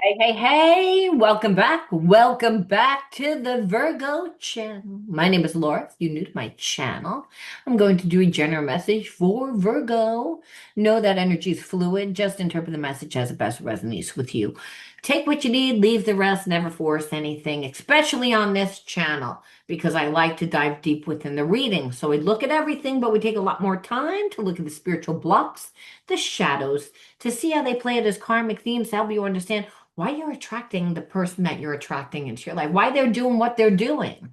Hey, hey, hey, welcome back. Welcome back to the Virgo channel. My name is Laura. If you're new to my channel, I'm going to do a general message for Virgo. Know that energy is fluid. Just interpret the message as it best resonates with you. Take what you need, leave the rest, never force anything, especially on this channel, because I like to dive deep within the reading. So we look at everything, but we take a lot more time to look at the spiritual blocks, the shadows, to see how they play it as karmic themes, to help you understand why you're attracting the person that you're attracting into your life, why they're doing what they're doing,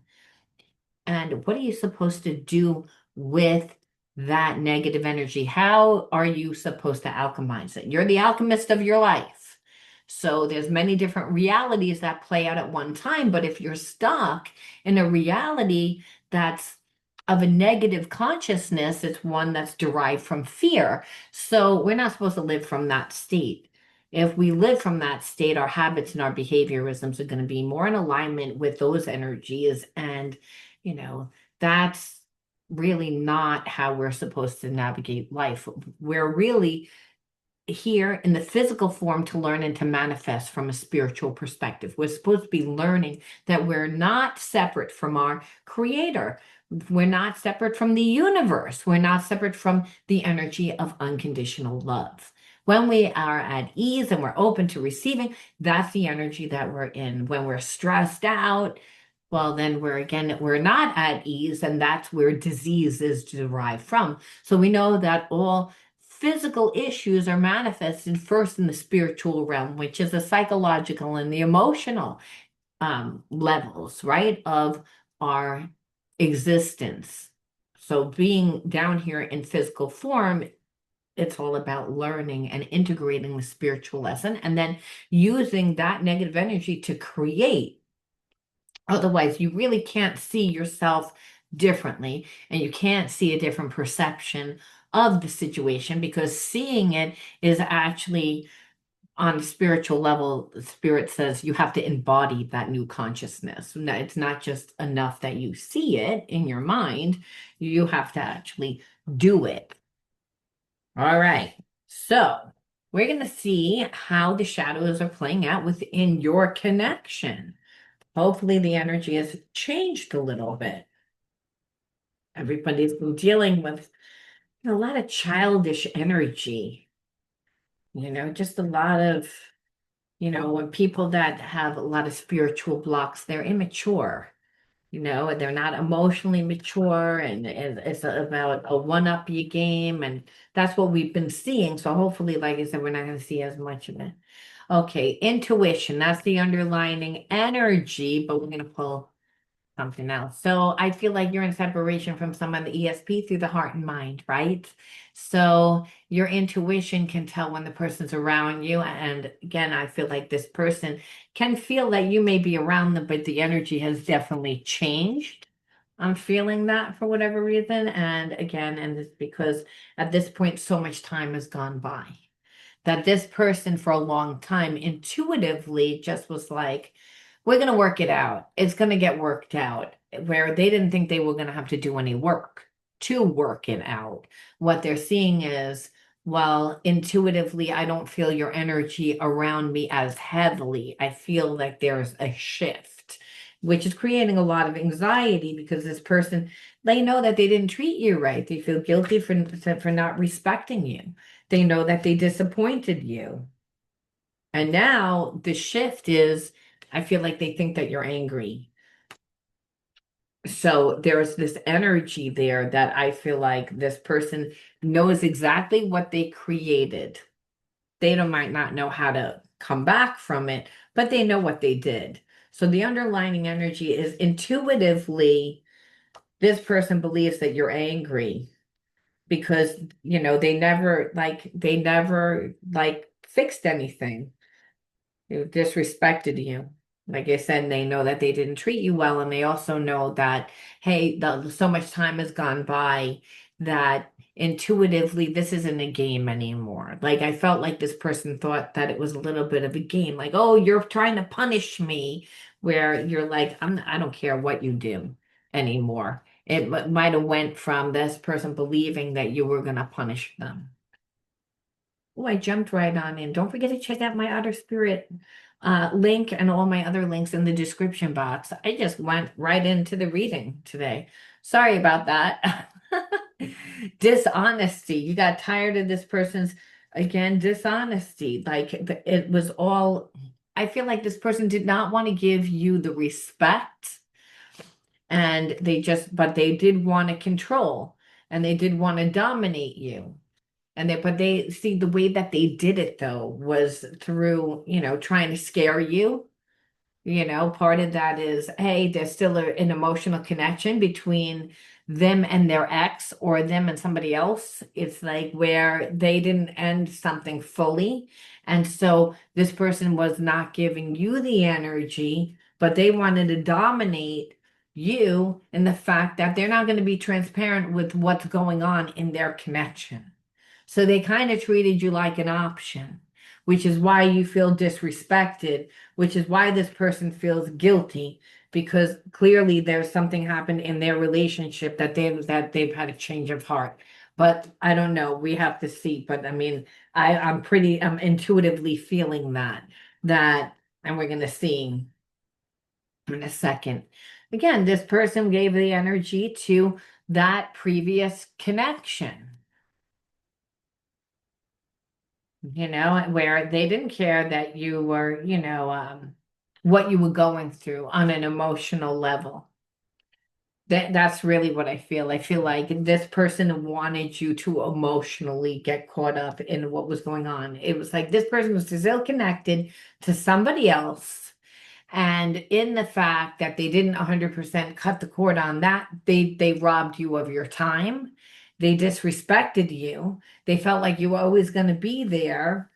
and what are you supposed to do with that negative energy? How are you supposed to alchemize it? You're the alchemist of your life. So there's many different realities that play out at one time, but if you're stuck in a reality that's of a negative consciousness, it's one that's derived from fear. So we're not supposed to live from that state. If we live from that state, our habits and our behaviorisms are going to be more in alignment with those energies. And, you know, that's really not how we're supposed to navigate life. We're really here in the physical form to learn and to manifest from a spiritual perspective. We're supposed to be learning that we're not separate from our creator. We're not separate from the universe. We're not separate from the energy of unconditional love. When we are at ease and we're open to receiving, that's the energy that we're in. When we're stressed out, well, then we're not at ease, and that's where disease is derived from. So we know that all physical issues are manifested first in the spiritual realm, which is the psychological and the emotional levels, right, of our existence. So being down here in physical form, it's all about learning and integrating the spiritual lesson and then using that negative energy to create. Otherwise, you really can't see yourself differently and you can't see a different perception of the situation because seeing it is actually on a spiritual level. The spirit says you have to embody that new consciousness. It's not just enough that you see it in your mind, you have to actually do it. All right. So we're going to see how the shadows are playing out within your connection. Hopefully, the energy has changed a little bit. Everybody's been dealing with a lot of childish energy, just a lot of, when people that have a lot of spiritual blocks, they're immature, and they're not emotionally mature, and it's about a one-up you game, and that's what we've been seeing. So hopefully, like I said, we're not going to see as much of it. Okay, intuition, that's the underlining energy, but we're going to pull something else. So I feel like you're in separation from someone, the ESP, through the heart and mind, right? So your intuition can tell when the person's around you. And again, I feel like this person can feel that you may be around them, but the energy has definitely changed. I'm feeling that for whatever reason. And again, and it's because at this point, so much time has gone by that this person for a long time intuitively just was like, we're going to work it out. It's going to get worked out, where they didn't think they were going to have to do any work to work it out. What they're seeing is, well, intuitively, I don't feel your energy around me as heavily. I feel like there's a shift, which is creating a lot of anxiety because this person, they know that they didn't treat you right. They feel guilty for not respecting you. They know that they disappointed you. And now the shift is, I feel like they think that you're angry. So there's this energy there that I feel like this person knows exactly what they created. They don't, might not know how to come back from it, but they know what they did. So the underlying energy is intuitively, this person believes that you're angry because, they never fixed anything. They disrespected you. Like I said, they know that they didn't treat you well, and they also know that, hey, so much time has gone by that intuitively this isn't a game anymore. Like I felt like this person thought that it was a little bit of a game, like, oh, you're trying to punish me, where you're like, I don't care what you do anymore. It might have went from this person believing that you were going to punish them. Oh, I jumped right on in. Don't forget to check out my Outer Spirit link and all my other links in the description box. I just went right into the reading today. Sorry about that. Dishonesty. You got tired of this person's, again, dishonesty. Like it was all, I feel like this person did not want to give you the respect, and but they did want to control, and they did want to dominate you. But they see the way that they did it though was through, trying to scare you. Part of that is, hey, there's still an emotional connection between them and their ex, or them and somebody else. It's like where they didn't end something fully. And so this person was not giving you the energy, but they wanted to dominate you in the fact that they're not going to be transparent with what's going on in their connection. So they kind of treated you like an option, which is why you feel disrespected, which is why this person feels guilty, because clearly there's something happened in their relationship that they've had a change of heart. But I don't know. We have to see. But I mean, I'm intuitively feeling that, and we're gonna see in a second. Again, this person gave the energy to that previous connection. Where they didn't care that you were, what you were going through on an emotional level. That's really what I feel. I feel like this person wanted you to emotionally get caught up in what was going on. It was like this person was still connected to somebody else. And in the fact that they didn't 100% cut the cord on that, they robbed you of your time. They disrespected you. They felt like you were always going to be there.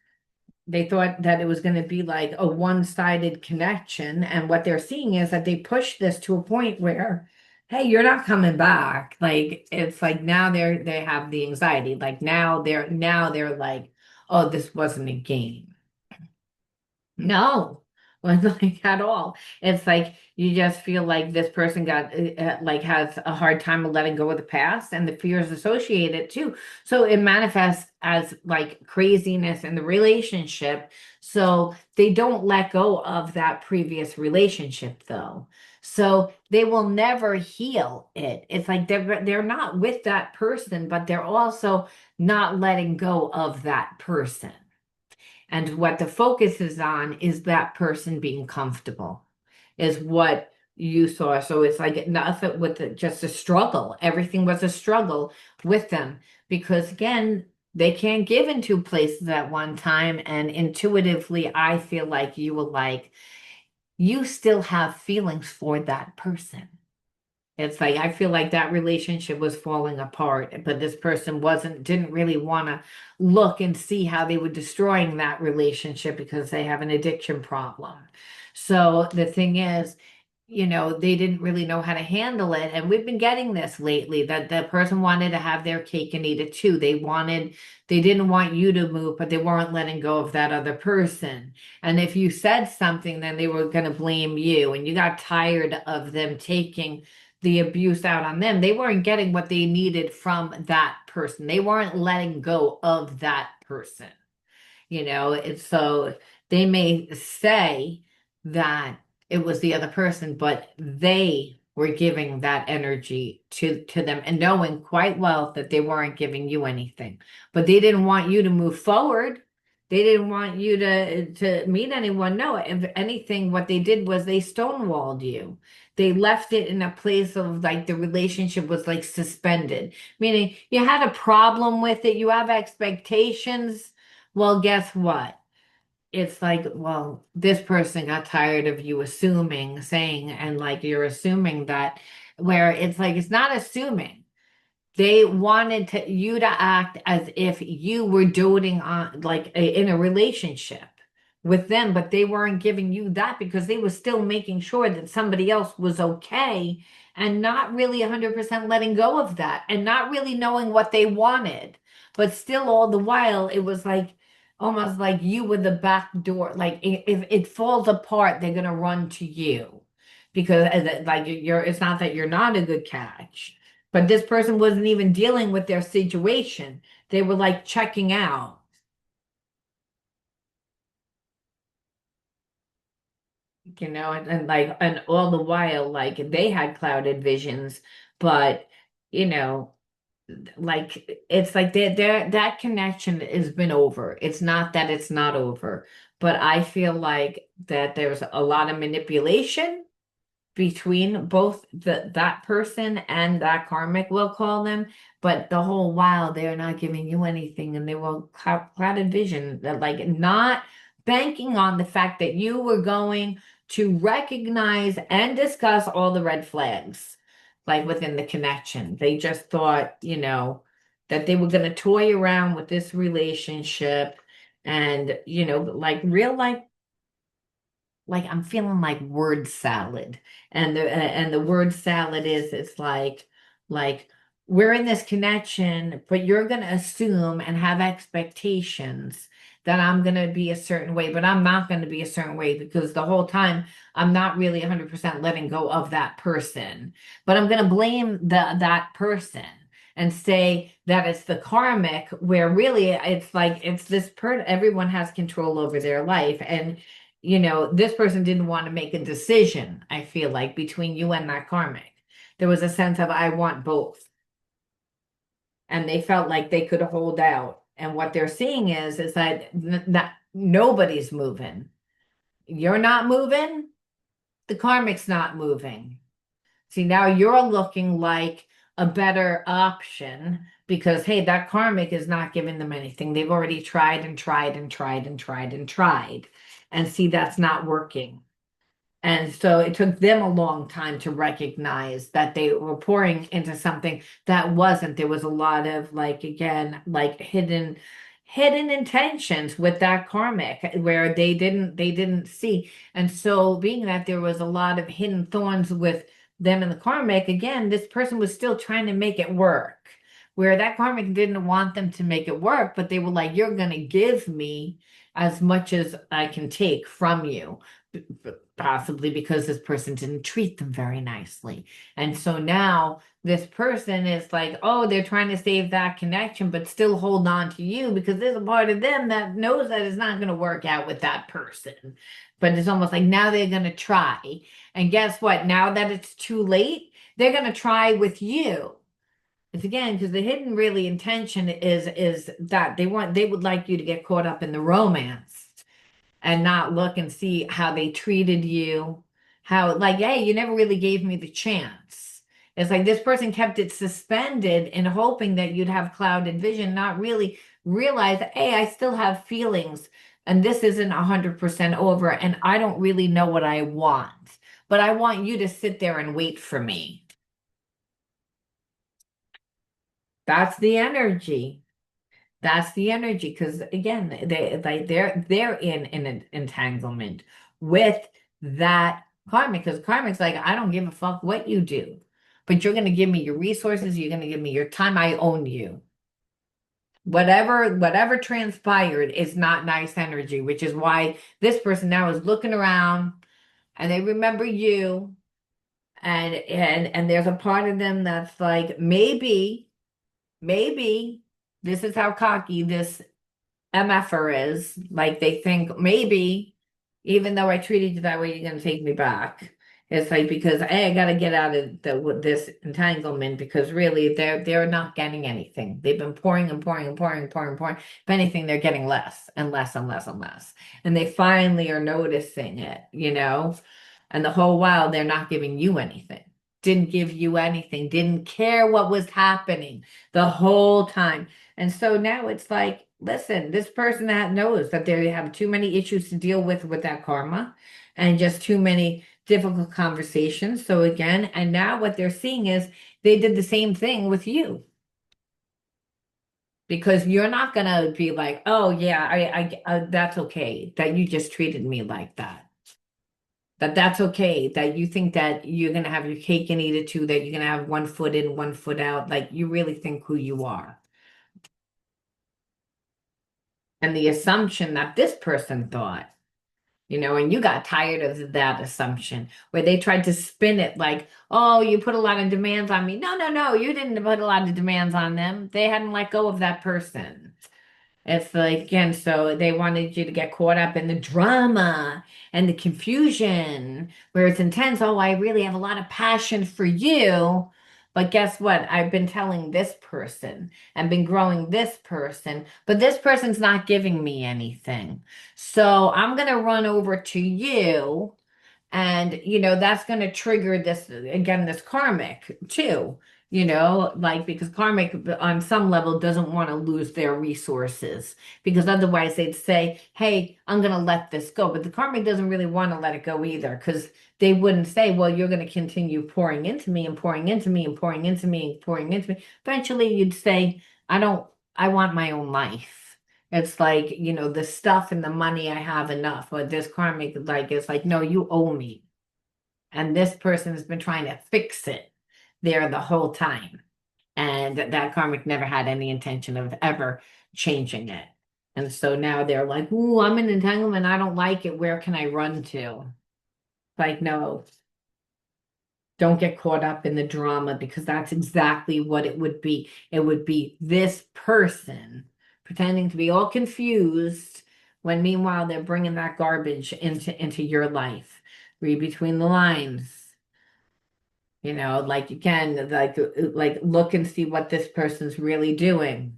They thought that it was going to be like a one-sided connection. And what they're seeing is that they push this to a point where, hey, you're not coming back. Like it's like now they have the anxiety. Like now they're like, oh, this wasn't a game. No, wasn't like at all. It's like you just feel like this person like has a hard time of letting go of the past, and the fears associated too. So it manifests as like craziness in the relationship. So they don't let go of that previous relationship though. So they will never heal it. It's like they're not with that person, but they're also not letting go of that person. And what the focus is on is that person being comfortable, is what you saw. So it's like nothing with just a struggle. Everything was a struggle with them because, again, they can't give in two places at one time. And intuitively, I feel like you were like, you still have feelings for that person. It's like I feel like that relationship was falling apart, but this person didn't really want to look and see how they were destroying that relationship because they have an addiction problem. So the thing is, they didn't really know how to handle it. And we've been getting this lately that the person wanted to have their cake and eat it too. They didn't want you to move, but they weren't letting go of that other person. And if you said something, then they were going to blame you. And you got tired of them taking the abuse out on them. They weren't getting what they needed from that person. They weren't letting go of that person. It's so they may say that it was the other person, but they were giving that energy to them and knowing quite well that they weren't giving you anything. But they didn't want you to move forward. They didn't want you to meet anyone. No, if anything, what they did was they stonewalled you. They left it in a place of like the relationship was like suspended, meaning you had a problem with it, you have expectations. Well, guess what? It's like, well, this person got tired of you saying, and like you're assuming that, where it's like, it's not assuming. They wanted you to act as if you were doting on, like in a relationship with them, but they weren't giving you that because they were still making sure that somebody else was okay and not really 100% letting go of that and not really knowing what they wanted. But still, all the while, it was like almost like you were the back door. Like if it falls apart, they're gonna run to you because like it's not that you're not a good catch, but this person wasn't even dealing with their situation. They were like checking out. and all the while, like they had clouded visions, but you know, like it's like that connection has been over. It's not that it's not over, but I feel like that there's a lot of manipulation between both that person and that karmic, we'll call them. But the whole while they're not giving you anything, and they were clouded vision, that like not banking on the fact that you were going to recognize and discuss all the red flags, like within the connection. They just thought, that they were going to toy around with this relationship, and like real life, like I'm feeling like word salad. And the word salad is, it's like we're in this connection, but you're going to assume and have expectations that I'm going to be a certain way, but I'm not going to be a certain way, because the whole time I'm not really 100% letting go of that person. But I'm going to blame that person and say that it's the karmic, where really it's like it's this everyone has control over their life. And this person didn't want to make a decision, I feel like, between you and that karmic. There was a sense of, I want both. And they felt like they could hold out. And what they're seeing is that nobody's moving. You're not moving, the karmic's not moving. See, now you're looking like a better option, because, hey, that karmic is not giving them anything. They've already tried and tried and tried and tried and tried. And see, that's not working. And so it took them a long time to recognize that they were pouring into something that wasn't. There was a lot of, like, again, like hidden intentions with that karmic, where they didn't see. And so being that there was a lot of hidden thorns with them and the karmic, again, this person was still trying to make it work. Where that karmic didn't want them to make it work, but they were like, you're going to give me as much as I can take from you, possibly because this person didn't treat them very nicely. And so now this person is like, oh, they're trying to save that connection, but still hold on to you, because there's a part of them that knows that it's not going to work out with that person. But it's almost like now they're going to try. And guess what? Now that it's too late, they're going to try with you. It's again because the hidden really intention is that they would like you to get caught up in the romance and not look and see how they treated you, how, like, hey, you never really gave me the chance. It's like this person kept it suspended in hoping that you'd have clouded vision, not really realize, hey, I still have feelings, and this isn't 100% over, and I don't really know what I want, but I want you to sit there and wait for me. That's the energy. That's the energy, because again, they're in an entanglement with that karmic, because karmic's like, I don't give a fuck what you do, but you're gonna give me your resources, you're gonna give me your time, I own you. Whatever transpired is not nice energy, which is why this person now is looking around and they remember you, and there's a part of them that's like, maybe this is how cocky this MFer is. Like they think maybe, even though I treated you that way, you're gonna take me back. It's like, because I gotta get out of this entanglement, because really they're not getting anything. They've been pouring and pouring and pouring and pouring and pouring. If anything, they're getting less and less and less and less. And they finally are noticing it. And the whole while they're not giving you anything. Didn't give you anything, didn't care what was happening the whole time. And so now it's like, listen, this person that knows that they have too many issues to deal with that karma, and just too many difficult conversations. So again, and now what they're seeing is they did the same thing with you. Because you're not gonna be like, oh yeah, that's okay that you just treated me like that. That's okay, that you think that you're gonna have your cake and eat it too, that you're gonna have one foot in, one foot out, like you really think who you are. And the assumption that this person thought, and you got tired of that assumption, where they tried to spin it like, oh, you put a lot of demands on me. No, no, no, you didn't put a lot of demands on them. They hadn't let go of that person. It's like, again, so they wanted you to get caught up in the drama and the confusion where it's intense. Oh, I really have a lot of passion for you. But guess what? I've been telling this person and been growing this person, but this person's not giving me anything. So I'm going to run over to you, and, that's going to trigger this, again, this karmic too, like because karmic on some level doesn't want to lose their resources because otherwise they'd say, hey, I'm going to let this go. But the karmic doesn't really want to let it go either because they wouldn't say, well, you're going to continue pouring into me and pouring into me and pouring into me and pouring into me. Eventually you'd say, I don't, I want my own life. It's like, the stuff and the money I have enough. But this karmic, like, it's like, no, you owe me. And this person has been trying to fix it there the whole time. And that karmic never had any intention of ever changing it. And so now they're like, ooh, I'm in entanglement. I don't like it. Where can I run to? Like, no, don't get caught up in the drama because that's exactly what it would be. It would be this person pretending to be all confused when meanwhile they're bringing that garbage into your life. Read between the lines. Like again, like look and see what this person's really doing.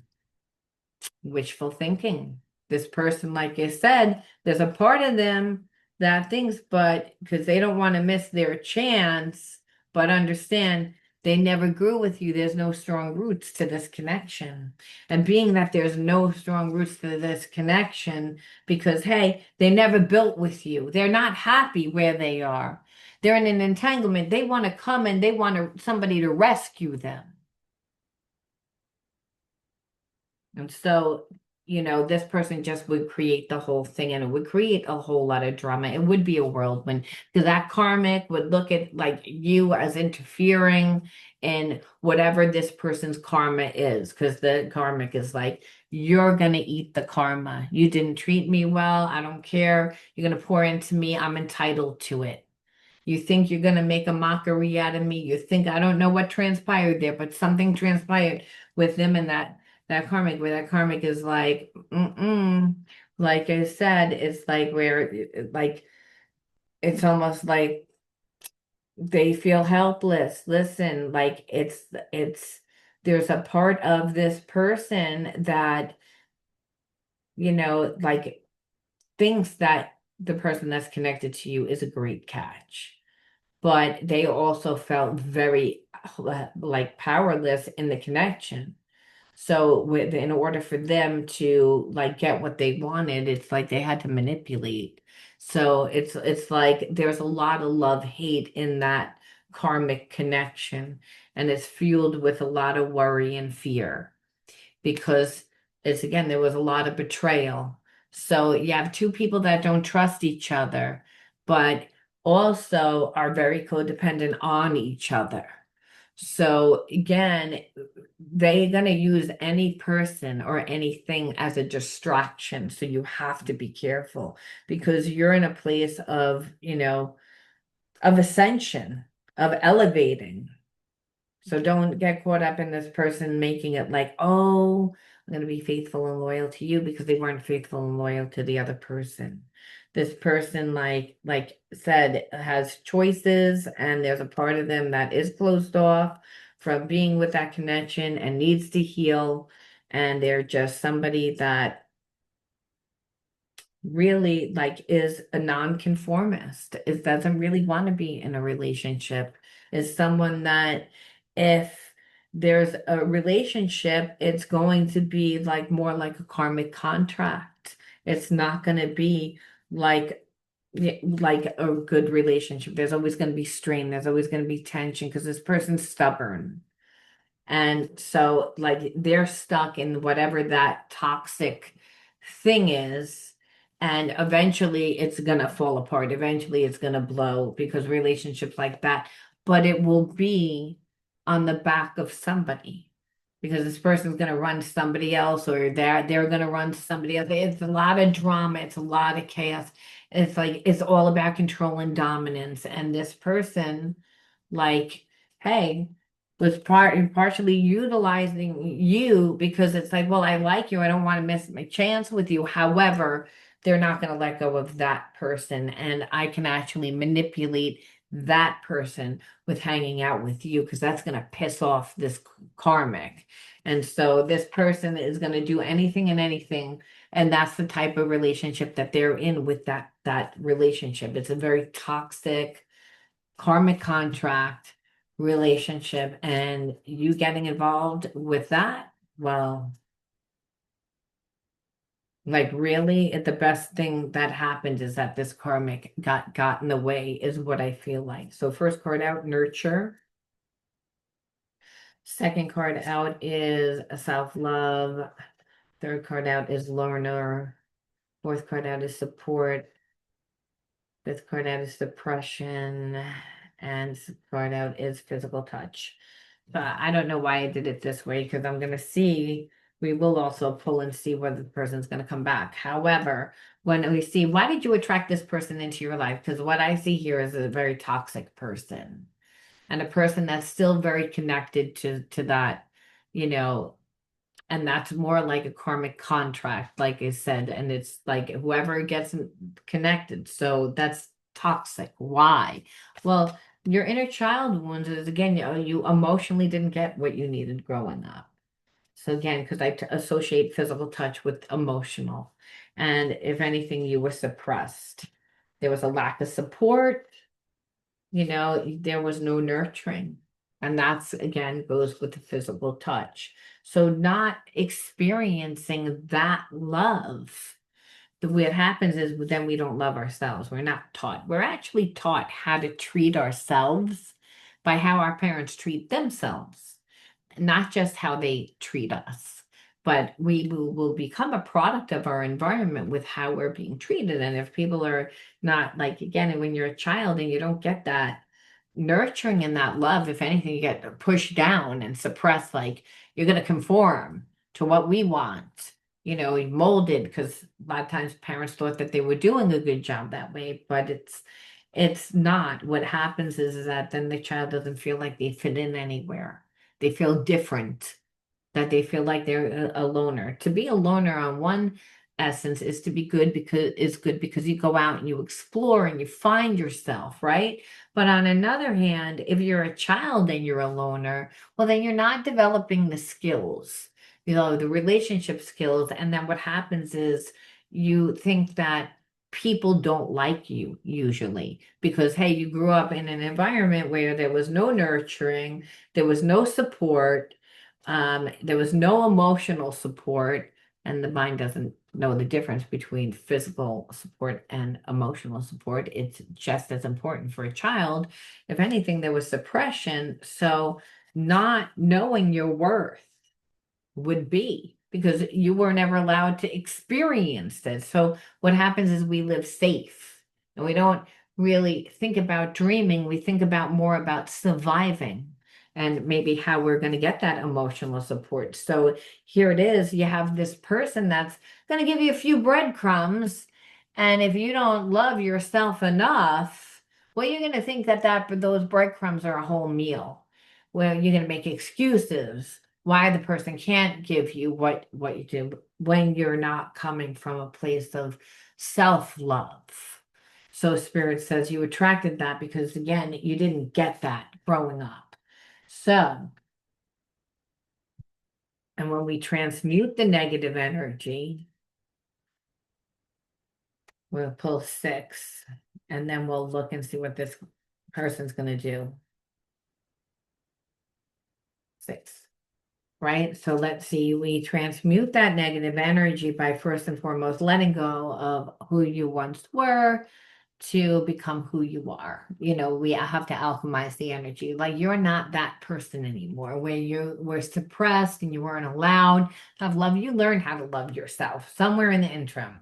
Wishful thinking. This person, like I said, there's a part of them that thinks, but because they don't want to miss their chance, but understand they never grew with you. There's no strong roots to this connection. And being that there's no strong roots to this connection, because hey, they never built with you. They're not happy where they are. They're in an entanglement. They want to come and they want somebody to rescue them. And so, this person just would create the whole thing and it would create a whole lot of drama. It would be a whirlwind because that karmic would look at like you as interfering in whatever this person's karma is. Because the karmic is like, you're going to eat the karma. You didn't treat me well. I don't care. You're going to pour into me. I'm entitled to it. You think you're going to make a mockery out of me. You think I don't know what transpired there, but something transpired with them and that karmic, where that karmic is like, mm-mm. Like I said, it's like like it's almost like they feel helpless. Listen, like there's a part of this person that, like thinks that the person that's connected to you is a great catch, but they also felt very like powerless in the connection. So in order for them to like get what they wanted, it's like they had to manipulate. So it's like there's a lot of love hate in that karmic connection, and it's fueled with a lot of worry and fear because it's again there was a lot of betrayal. So you have two people that don't trust each other, but also are very codependent on each other. So again, they're going to use any person or anything as a distraction. So you have to be careful because you're in a place of, of ascension, of elevating. So don't get caught up in this person making it like, oh, I'm going to be faithful and loyal to you because they weren't faithful and loyal to the other person. This person, like said, has choices, and there's a part of them that is closed off from being with that connection and needs to heal. And they're just somebody that really like is a nonconformist, is doesn't really want to be in a relationship, is someone that if there's a relationship, it's going to be like more like a karmic contract. It's not going to be like like a good relationship. There's always going to be strain. There's always going to be tension because this person's stubborn. And so, like, they're stuck in whatever that toxic thing is. And eventually it's going to fall apart. Eventually it's going to blow because relationships like that, but it will be on the back of somebody because this person's going to run to somebody else or they're going to run to somebody else. It's a lot of drama. It's a lot of chaos. It's like, it's all about control and dominance. And this person, like, hey, was partially utilizing you because it's like, well, I like you. I don't want to miss my chance with you. However, they're not going to let go of that person. And I can actually manipulate that person with hanging out with you because that's going to piss off this karmic. And so this person is going to do anything and anything. And that's the type of relationship that they're in with that relationship. It's a very toxic karmic contract relationship, and you getting involved with that, well, like really the best thing that happened is that this karmic got in the way is what I feel like. So first card out, nurture. Second card out is self-love. Third card out is learner. Fourth card out is support. Fifth card out is depression, and sixth card out is physical touch. But I don't know why I did it this way because I'm going to see, we will also pull and see whether the person's going to come back. However, when we see, why did you attract this person into your life? Because what I see here is a very toxic person and a person that's still very connected to that, you know, and that's more like a karmic contract, like I said, and it's like whoever gets connected. So that's toxic. Why? Well, your inner child wounds is again, you emotionally didn't get what you needed growing up. So again, because I associate physical touch with emotional, and if anything, you were suppressed. There was a lack of support, there was no nurturing. And that's again goes with the physical touch. So not experiencing that love. The way it happens is then we don't love ourselves. We're not taught. We're actually taught how to treat ourselves by how our parents treat themselves, not just how they treat us, but we will become a product of our environment with how we're being treated. And if people are not like, again, when you're a child and you don't get that nurturing and that love, if anything, you get pushed down and suppressed, like you're going to conform to what we want. Molded because a lot of times parents thought that they were doing a good job that way, but it's not. What happens is that then the child doesn't feel like they fit in anywhere. They feel different, that they feel like they're a loner. To be a loner on one essence is to be good because you go out and you explore and you find yourself, right? But on another hand, if you're a child and you're a loner, well, then you're not developing the skills, the relationship skills. And then what happens is you think that people don't like you usually because, hey, you grew up in an environment where there was no nurturing, there was no support, there was no emotional support, and the mind doesn't know the difference between physical support and emotional support. It's just as important for a child. If anything, there was suppression. So, not knowing your worth would be because you were never allowed to experience this. So what happens is we live safe and we don't really think about dreaming. We think about more about surviving and maybe how we're going to get that emotional support. So here it is. You have this person that's going to give you a few breadcrumbs. And if you don't love yourself enough, well, you're going to think that those breadcrumbs are a whole meal. Well, you're going to make excuses why the person can't give you what you do when you're not coming from a place of self-love. So spirit says you attracted that because again, you didn't get that growing up. So, and when we transmute the negative energy, we'll pull 6 and then we'll look and see what this person's going to do. 6. Right? So let's see, we transmute that negative energy by first and foremost letting go of who you once were to become who you are. We have to alchemize the energy. Like you're not that person anymore, where you were suppressed and you weren't allowed to have love. You learn how to love yourself somewhere in the interim.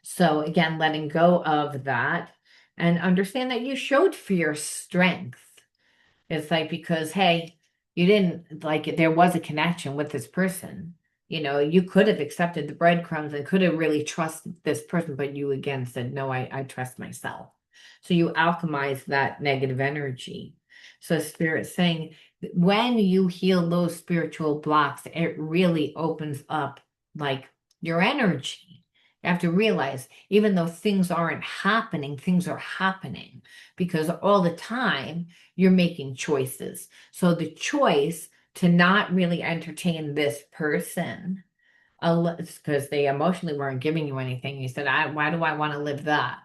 So again, letting go of that and understand that you showed fierce strength. It's like because, hey, you didn't like there was a connection with this person. You could have accepted the breadcrumbs and could have really trusted this person, but you again said, no, I trust myself. So you alchemize that negative energy. So Spirit's saying when you heal those spiritual blocks, it really opens up like your energy. You have to realize, even though things aren't happening, things are happening because all the time you're making choices. So the choice to not really entertain this person because they emotionally weren't giving you anything. You said, why do I want to live that?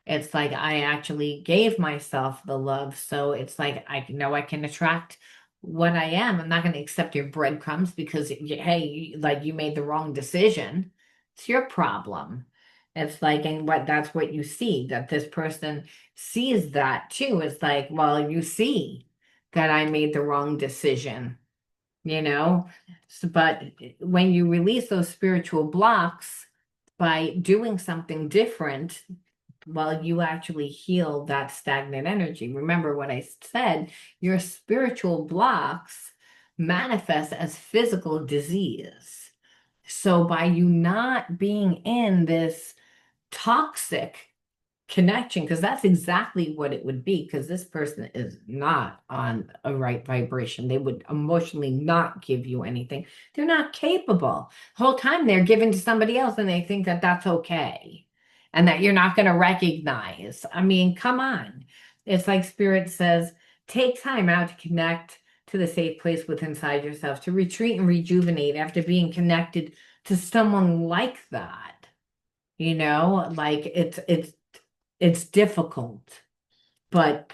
It's like I actually gave myself the love. So it's like I know I can attract what I am. I'm not going to accept your breadcrumbs because, hey, like you made the wrong decision. It's your problem. It's like, and what that's what you see, that this person sees that too. It's like, well, you see that I made the wrong decision, you know? But when you release those spiritual blocks by doing something different, well, you actually heal that stagnant energy. Remember what I said, your spiritual blocks manifest as physical disease. So by you not being in this toxic connection, because that's exactly what it would be, because this person is not on a right vibration. They would emotionally not give you anything. They're not capable. The whole time they're giving to somebody else and they think that that's okay and that you're not going to recognize. I mean, come on. It's like Spirit says, take time out to connect to the safe place within inside yourself, to retreat and rejuvenate after being connected to someone like that. Like it's difficult, but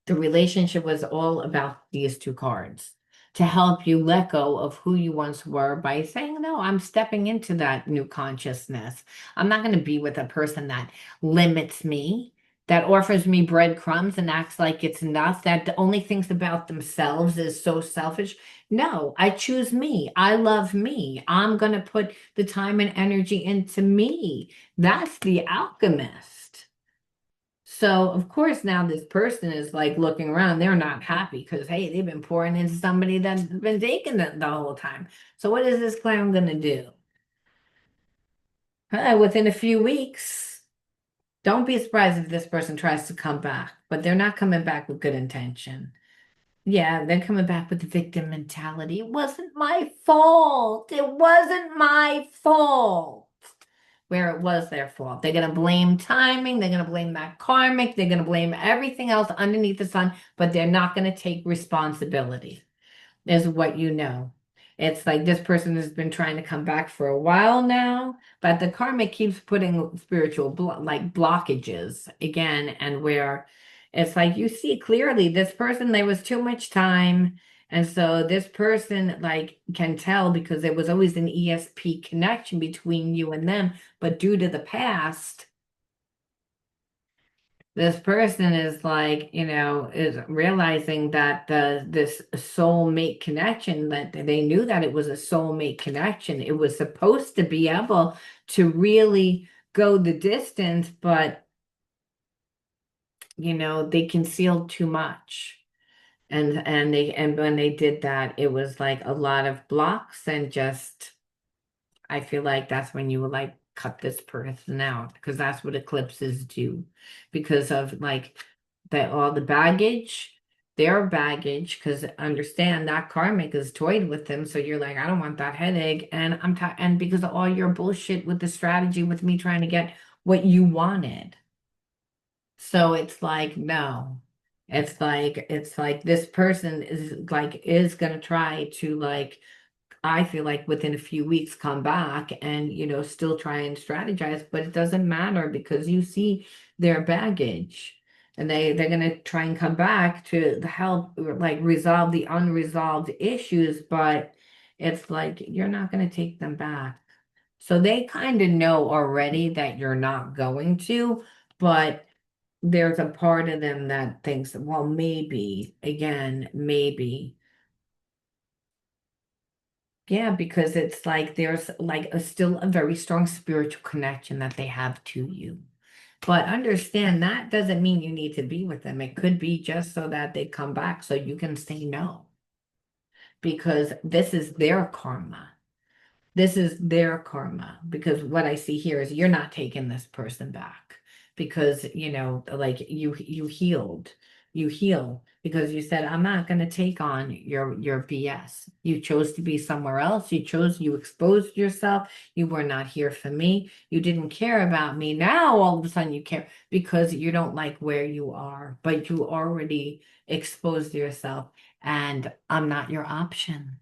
the relationship was all about these two cards to help you let go of who you once were by saying, no, I'm stepping into that new consciousness. I'm not going to be with a person that limits me, that offers me breadcrumbs and acts like it's enough, that only thinks about themselves, is so selfish. No, I choose me. I love me. I'm going to put the time and energy into me. That's the alchemist. So, of course, now this person is like looking around. They're not happy because, hey, they've been pouring into somebody that's been taking the whole time. So, what is this clown going to do? Within a few weeks, don't be surprised if this person tries to come back, but they're not coming back with good intention. Yeah, they're coming back with the victim mentality. It wasn't my fault. It wasn't my fault. Where it was their fault. They're going to blame timing. They're going to blame that karmic. They're going to blame everything else underneath the sun, but they're not going to take responsibility, is what you know. It's like this person has been trying to come back for a while now, but the karmic keeps putting spiritual like blockages again, and where it's like you see clearly this person, there was too much time. And so this person like can tell because there was always an ESP connection between you and them, but due to the past, this person is like, is realizing that this soulmate connection, that they knew that it was a soulmate connection. It was supposed to be able to really go the distance, but they concealed too much. And when they did that, it was like a lot of blocks and just I feel like that's when you would like cut this person out because that's what eclipses do because of like all the baggage, their baggage, because understand that karmic is toyed with them. So you're like, I don't want that headache. And and because of all your bullshit with the strategy with me trying to get what you wanted. So it's like, no. It's like this person is gonna try to like I feel like within a few weeks come back and still try and strategize, but it doesn't matter because you see their baggage and they're going to try and come back to help like resolve the unresolved issues, but it's like you're not going to take them back. So they kind of know already that you're not going to, but there's a part of them that thinks, well, maybe, again, maybe. Yeah, because it's like there's like still a very strong spiritual connection that they have to you. But understand that doesn't mean you need to be with them. It could be just so that they come back so you can say no. Because this is their karma. This is their karma. Because what I see here is you're not taking this person back. Because, like you healed. you heal because you said, I'm not going to take on your BS. You chose to be somewhere else. You exposed yourself. You were not here for me. You didn't care about me. Now all of a sudden you care because you don't like where you are, but you already exposed yourself and I'm not your option.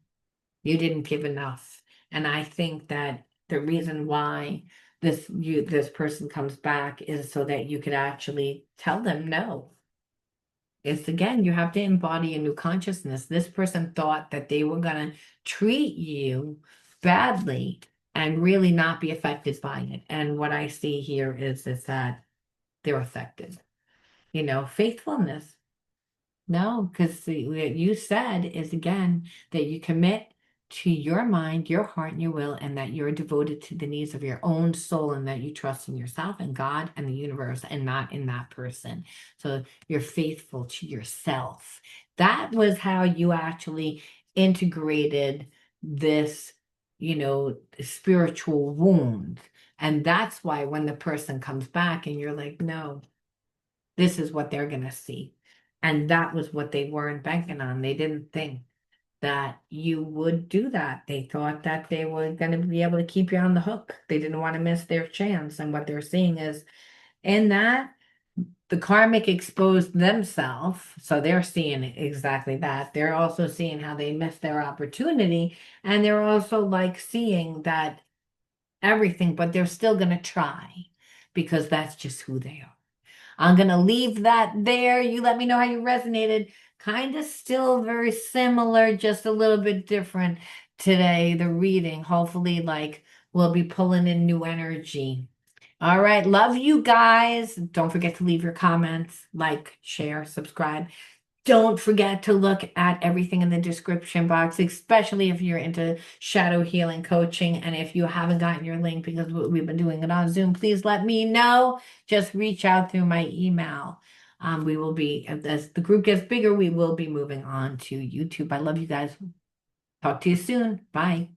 You didn't give enough. And I think that the reason why this person comes back is so that you could actually tell them no. It's again, you have to embody a new consciousness. This person thought that they were going to treat you badly and really not be affected by it. And what I see here is that they're affected. Faithfulness. No, because what you said is again that you commit to your mind, your heart, and your will, and that you're devoted to the needs of your own soul, and that you trust in yourself and God and the universe and not in that person. So you're faithful to yourself. That was how you actually integrated this, spiritual wound. And that's why when the person comes back and you're like, no. This is what they're going to see. And that was what they weren't banking on. They didn't think that you would do that. They thought that they were going to be able to keep you on the hook. They didn't want to miss their chance. And what they're seeing is in that, the karmic exposed themselves. So they're seeing exactly that. They're also seeing how they missed their opportunity. And they're also like seeing that everything, but they're still going to try because that's just who they are. I'm going to leave that there. You let me know how you resonated. Kind of still very similar, just a little bit different today, the reading. Hopefully, like, we'll be pulling in new energy. All right. Love you guys. Don't forget to leave your comments, like, share, subscribe. Don't forget to look at everything in the description box, especially if you're into shadow healing coaching. And if you haven't gotten your link because we've been doing it on Zoom, please let me know. Just reach out through my email. We will be, as the group gets bigger, we will be moving on to YouTube. I love you guys. Talk to you soon. Bye.